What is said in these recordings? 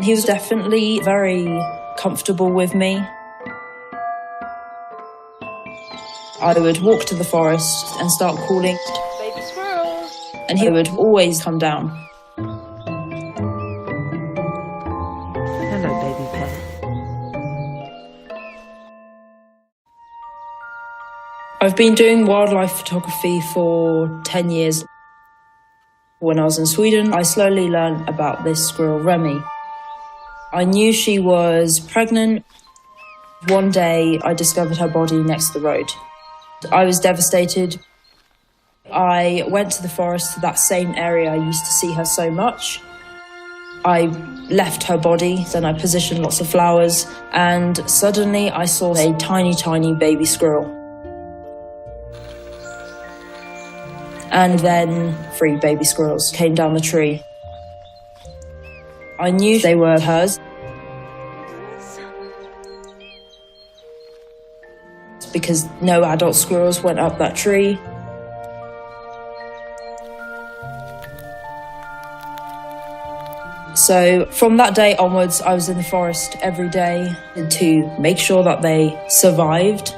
He was definitely very comfortable with me. I would walk to the forest and start calling, "Baby squirrel," and he would always come down. Hello, baby pear. I've been doing wildlife photography for 10 years. When I was in Sweden, I slowly learned about this squirrel, Remy. I knew she was pregnant. One day, I discovered her body next to the road. I was devastated. I went to the forest, to that same area I used to see her so much. I left her body, then I positioned lots of flowers, and suddenly I saw a tiny, tiny baby squirrel. And then 3 baby squirrels came down the tree. I knew they were hers because no adult squirrels went up that tree. So from that day onwards, I was in the forest every day to make sure that they survived,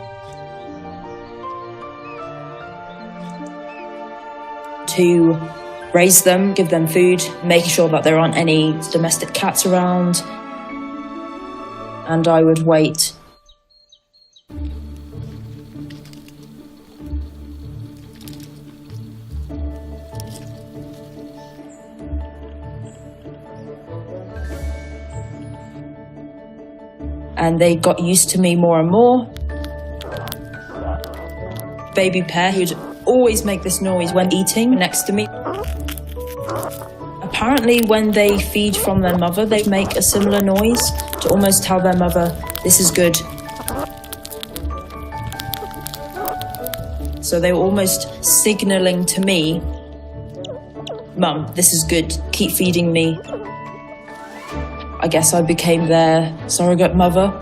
to raise them, give them food, making sure that there aren't any domestic cats around, and I would wait. And they got used to me more and more. Baby pear, he would always make this noise when eating next to me. Apparently, when they feed from their mother, they make a similar noise to almost tell their mother, "This is good." So they were almost signaling to me, "Mum, this is good, keep feeding me." I guess I became their surrogate mother.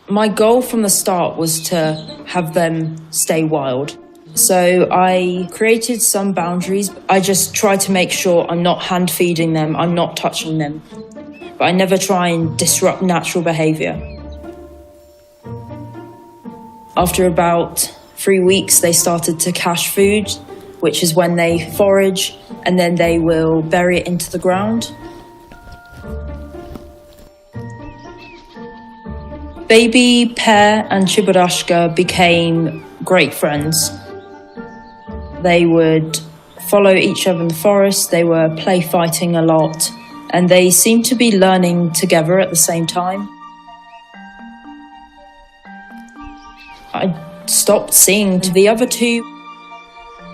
My goal from the start was to have them stay wild. So I created some boundaries. I just try to make sure I'm not hand feeding them, I'm not touching them. But I never try and disrupt natural behavior. After about 3 weeks, they started to cache food, which is when they forage, and then they will bury it into the ground. Baby Pear and Chiburashka became great friends. They would follow each other in the forest, they were play fighting a lot, and they seemed to be learning together at the same time. I stopped seeing the other 2.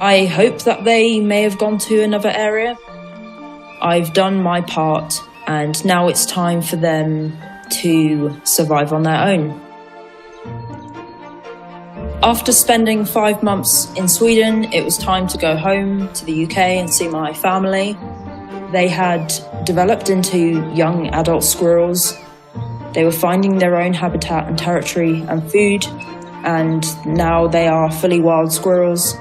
I hope that they may have gone to another area. I've done my part, and now it's time for them to survive on their own. After spending 5 months in Sweden, it was time to go home to the UK and see my family. They had developed into young adult squirrels. They were finding their own habitat and territory and food, and now they are fully wild squirrels.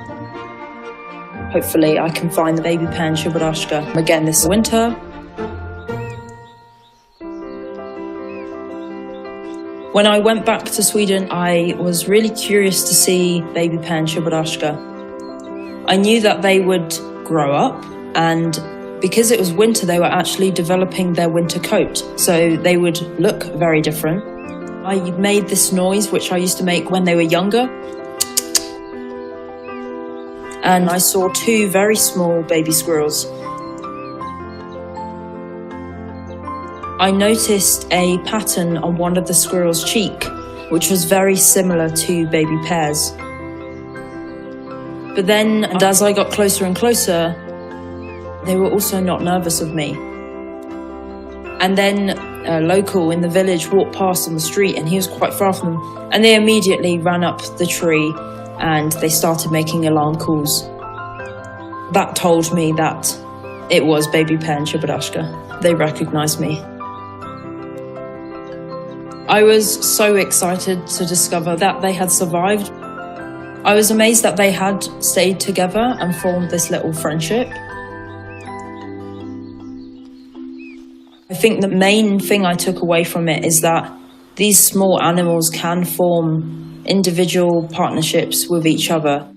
Hopefully I can find the baby pear and Chiburashka again this winter. When I went back to Sweden, I was really curious to see baby pear and Chiburashka. I knew that they would grow up, and because it was winter, they were actually developing their winter coat, so they would look very different. I made this noise, which I used to make when they were younger. And I saw 2 very small baby squirrels. I noticed a pattern on one of the squirrels' cheek, which was very similar to baby pear's. But then, as I got closer and closer, they were also not nervous of me. And then a local in the village walked past on the street, and he was quite far from them, and they immediately ran up the tree and they started making alarm calls. That told me that it was baby pear and Chiburashka. They recognized me. I was so excited to discover that they had survived. I was amazed that they had stayed together and formed this little friendship. I think the main thing I took away from it is that these small animals can form individual partnerships with each other.